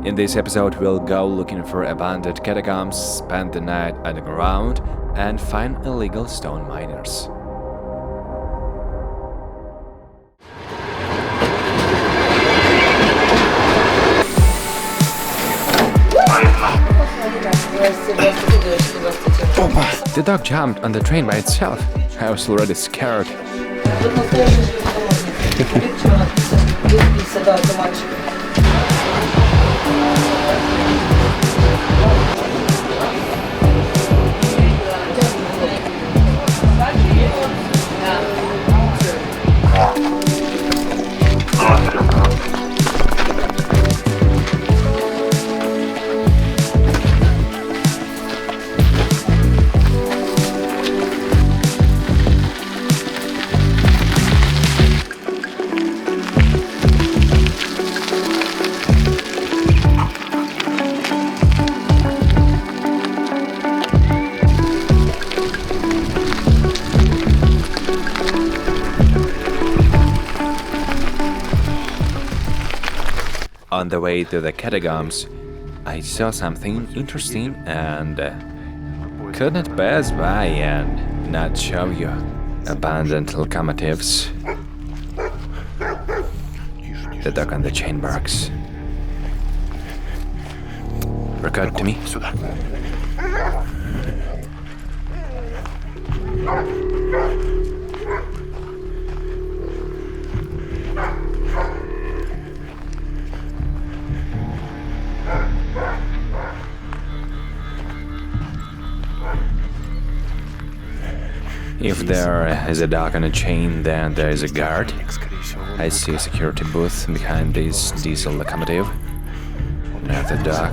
In this episode, we'll go looking for abandoned catacombs, spend the night underground, and find illegal stone miners. The dog jumped on the train by itself. I was already scared. On the way to the catacombs, I saw something interesting and could not pass by and not show you. Abandoned locomotives. The dog on the chain barks. Record to me. If there is a dog on a chain, then there is a guard. I see a security booth behind this diesel locomotive. Not the dog.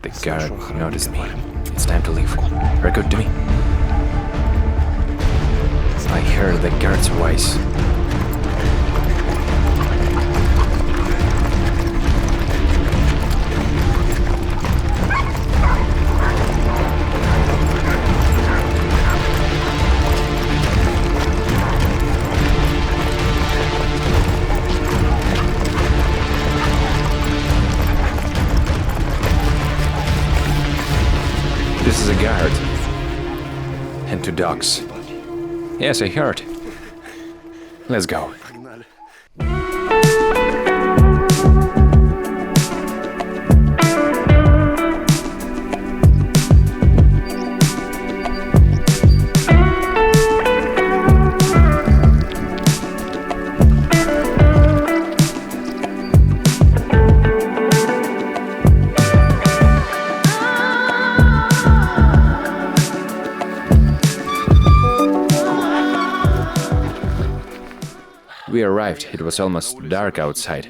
The guard noticed me. It's time to leave. Record to me. I heard the guard's voice. This is a guard. And two dogs. Yes, I heard. Let's go. We arrived. It was almost dark outside.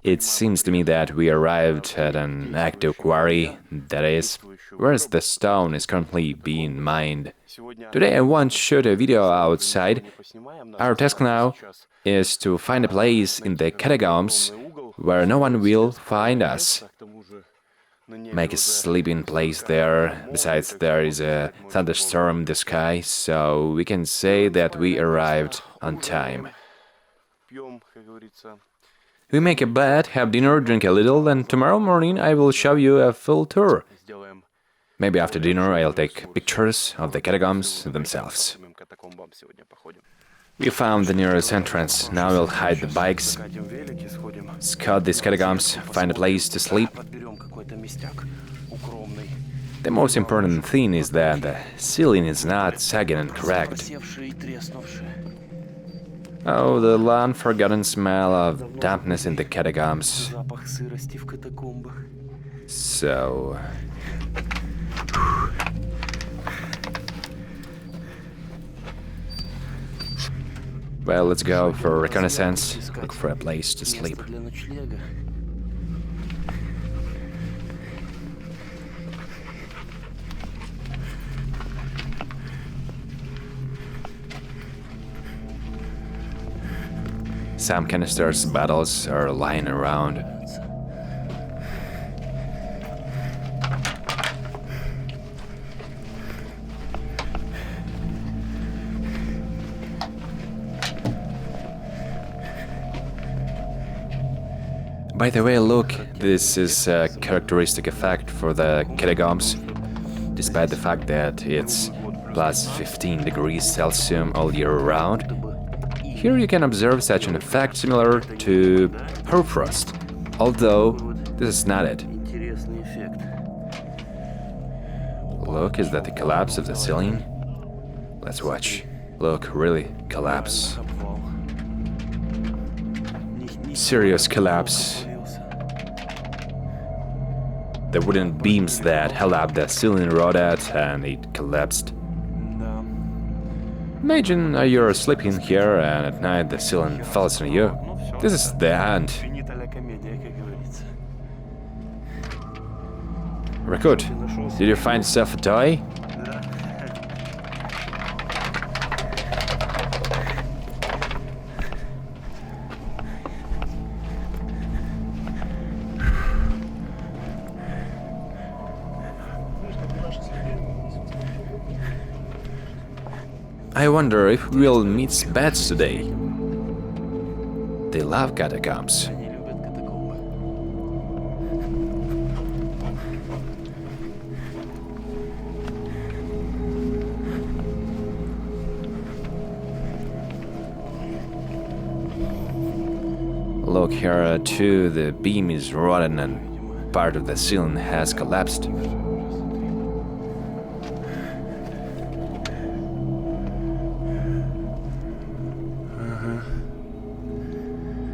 It seems to me that we arrived at an active quarry, that is, where the stone is currently being mined. Today I want to shoot a video outside. Our task now is to find a place in the catacombs where no one will find us. Make a sleeping place there. Besides, there is a thunderstorm in the sky, so we can say that we arrived on time. We make a bed, have dinner, drink a little, and tomorrow morning I will show you a full tour. Maybe after dinner I'll take pictures of the catacombs themselves. We found the nearest entrance. Now we'll hide the bikes, scout these catacombs, find a place to sleep. The most important thing is that the ceiling is not sagging and cracked. Oh, the long-forgotten smell of dampness in the catacombs. So... Well, let's go for reconnaissance, look for a place to sleep. Some canisters, bottles are lying around. By the way, look, this is a characteristic effect for the catacombs, despite the fact that it's plus 15 degrees Celsius all year round. Here you can observe such an effect similar to hoarfrost, although this is not it. Look, is that the collapse of the ceiling? Let's watch. Look, really collapse. Serious collapse. The wooden beams that held up the ceiling rotted and it collapsed. Imagine you're sleeping here and at night the ceiling falls on you. This is the end. Rakut, did you find yourself a toy? I wonder if we'll meet bats today. They love catacombs. Look here too, the beam is rotten and part of the ceiling has collapsed.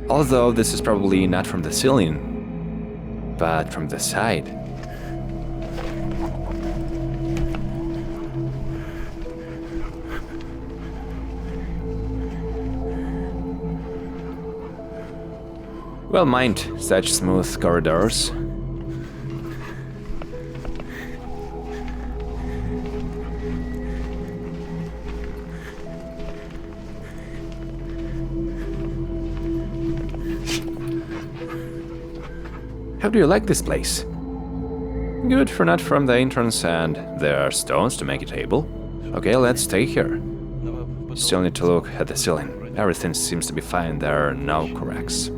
Although this is probably not from the ceiling, but from the side. Well, mind such smooth corridors. How do you like this place? Good for not from the entrance and there are stones to make a table. Okay, let's stay here. Still need to look at the ceiling. Everything seems to be fine, there are no cracks.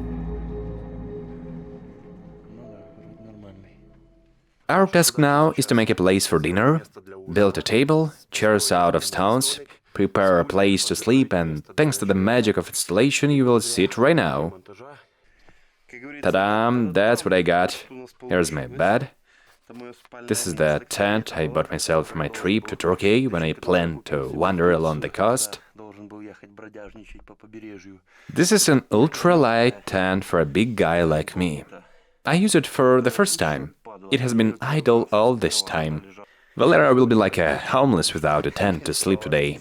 Our task now is to make a place for dinner, build a table, chairs out of stones, prepare a place to sleep, and thanks to the magic of installation you will see it right now. Ta-da! That's what I got. Here's my bed. This is the tent I bought myself for my trip to Turkey when I planned to wander along the coast. This is an ultra-light tent for a big guy like me. I use it for the first time. It has been idle all this time. Valera will be like a homeless without a tent to sleep today.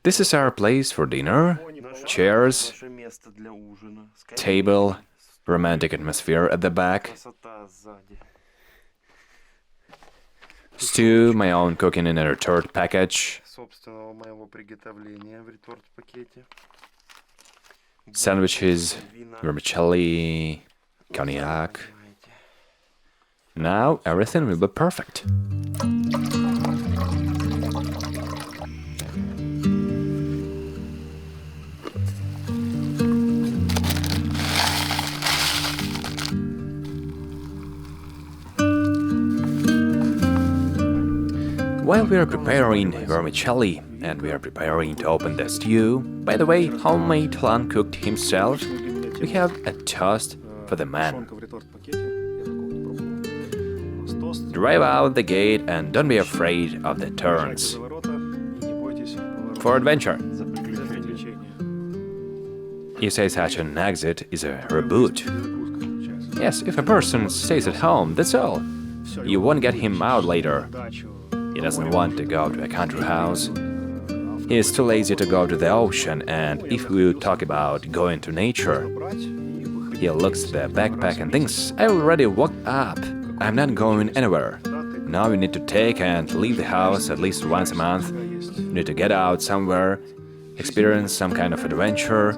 This is our place for dinner. Chairs, table, romantic atmosphere at the back. Stew, my own cooking in a retort package. Sandwiches, vermicelli, cognac. Now everything will be perfect. While we are preparing vermicelli and we are preparing to open the stew, by the way, homemade Lan cooked himself, we have a toast for the man. Drive out the gate and don't be afraid of the turns. For adventure. You say such an exit is a reboot. Yes, if a person stays at home, that's all. You won't get him out later. He doesn't want to go to a country house. He is too lazy to go to the ocean, and if we talk about going to nature, he looks at the backpack and thinks, I already walked up, I'm not going anywhere. Now you need to take and leave the house at least once a month. You need to get out somewhere, experience some kind of adventure.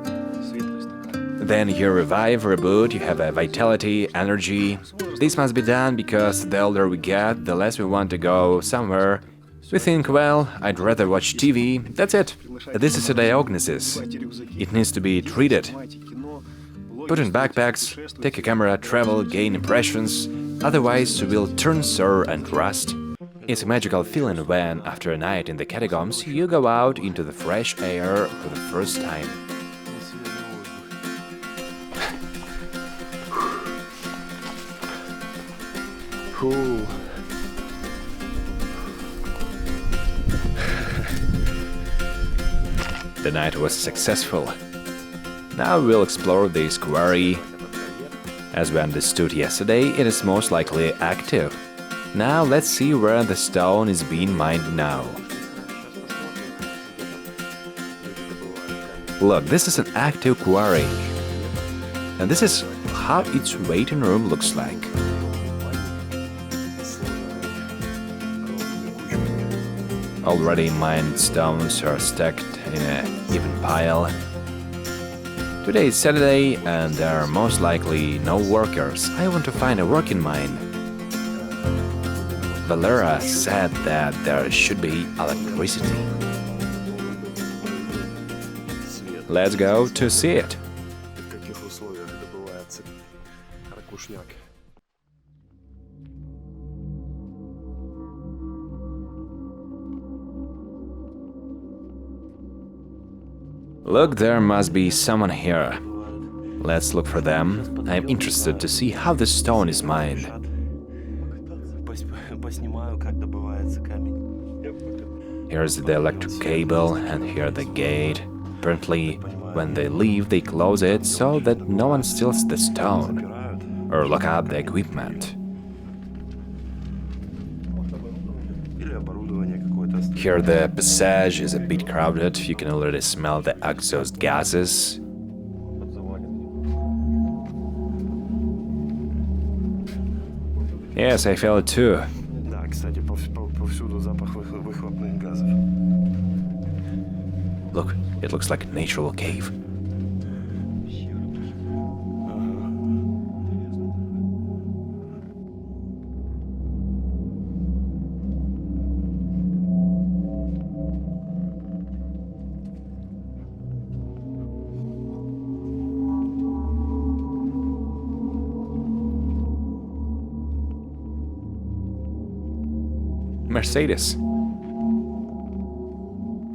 Then you revive, reboot, you have a vitality, energy. This must be done because the older we get, the less we want to go somewhere We think, well, I'd rather watch TV, that's it. This is a diagnosis. It needs to be treated. Put in backpacks, take a camera, travel, gain impressions, otherwise we'll turn sour and rust. It's a magical feeling when, after a night in the catacombs, you go out into the fresh air for the first time. The night was successful. Now we'll explore this quarry. As we understood yesterday, it is most likely active. Now let's see where the stone is being mined now. Look, this is an active quarry. And this is how its waiting room looks like. Already mined stones are stacked in an even pile. Today is Saturday and there are most likely no workers. I want to find a working mine. Valera said that there should be electricity. Let's go to see it. Look, there must be someone here. Let's look for them. I'm interested to see how the stone is mined. Here's the electric cable and here the gate. Apparently, when they leave, they close it so that no one steals the stone or lock up the equipment. Here the passage is a bit crowded, you can already smell the exhaust gases. Yes, I feel it too. Look, it looks like a natural cave. Mercedes.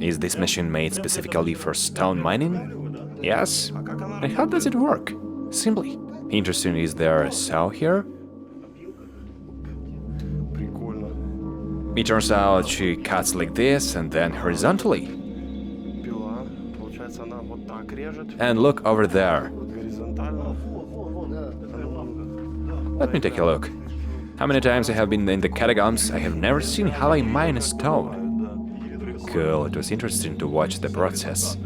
Is this machine made specifically for stone mining? Yes. And how does it work? Simply. Interesting, is there a saw here? It turns out she cuts like this and then horizontally. And look over there. Let me take a look. How many times I have been in the catacombs, I have never seen how I mine a stone. Cool, it was interesting to watch the process.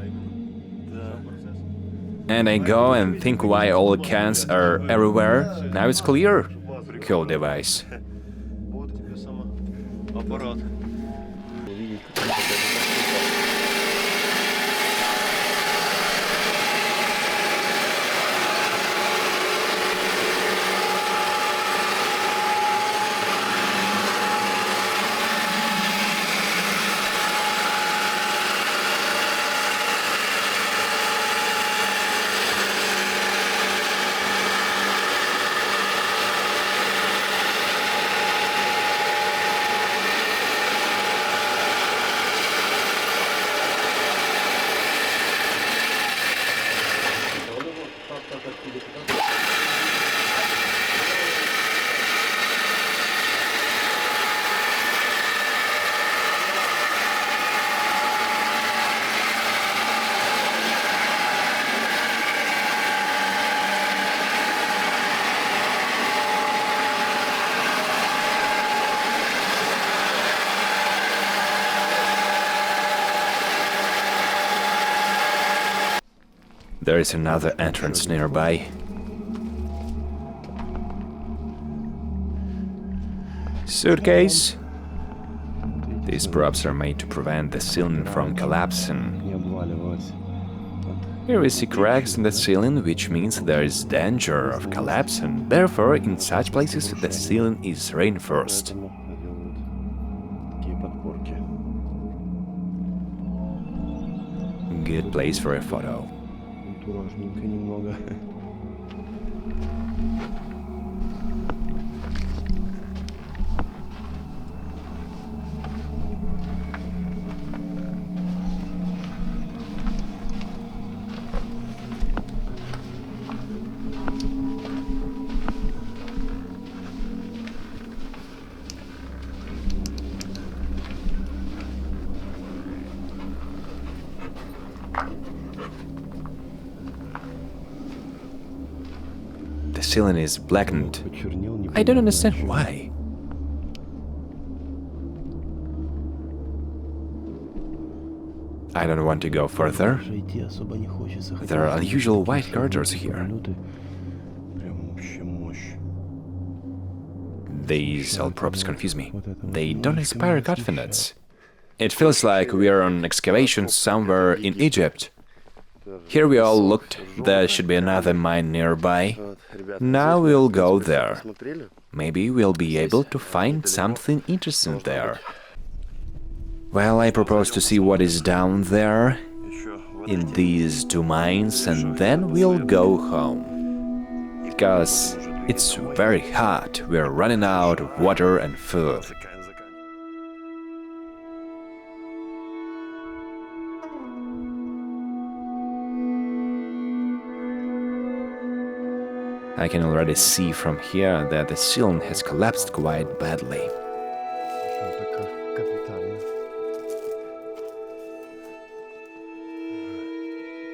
And I go and think why all cans are everywhere. Now it's clear. Cool device. There is another entrance nearby. Suitcase. These props are made to prevent the ceiling from collapsing. Here we see cracks in the ceiling, which means there is danger of collapsing. Therefore, in such places, the ceiling is reinforced. place for a photo. Антуражненько немного. The ceiling is blackened. Почернел, не I don't понимаю, understand зачем. why. I don't want to go further. Даже идти особо не хочется. Хотя There are если unusual такие white corridors совместные here. полеты, прям вообще мощь. These old props confuse me. Вот это вот They don't немножко inspire меня confidence. It feels like we are on excavations somewhere in Egypt. Here we all looked, there should be another mine nearby. Now we'll go there. Maybe we'll be able to find something interesting there. Well, I propose to see what is down there in these two mines, and then we'll go home. Because it's very hot, we're running out of water and food. I can already see from here that the ceiling has collapsed quite badly. Причем так капитально.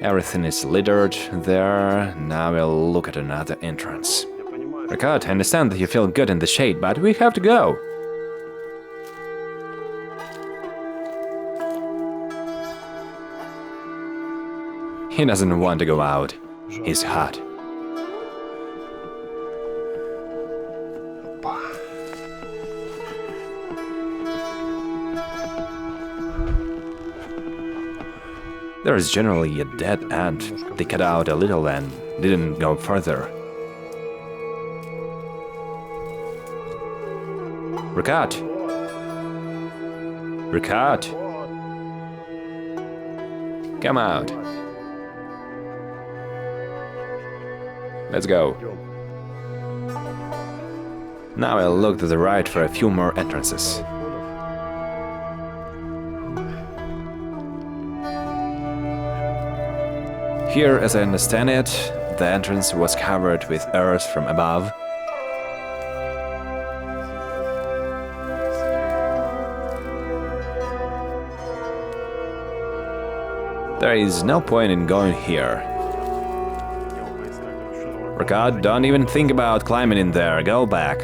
Everything is littered there. Now we'll look at another entrance. Ricard, I understand that you feel good in the shade, but we have to go. He doesn't want to go out. He's hot. There is generally a dead end. They cut out a little and didn't go further. Ricard! Ricard! Come out. Let's go. Now I'll look to the right for a few more entrances. Here, as I understand it, the entrance was covered with earth from above. There is no point in going here. Ricard, don't even think about climbing in there, go back.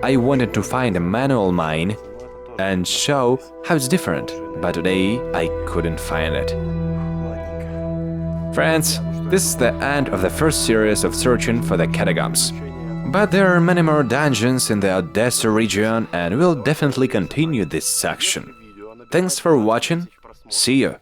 I wanted to find a manual mine and show how it's different, but today I couldn't find it. Friends, this is the end of the first series of searching for the catacombs. But there are many more dungeons in the Odessa region, and we'll definitely continue this section. Thanks for watching, see you!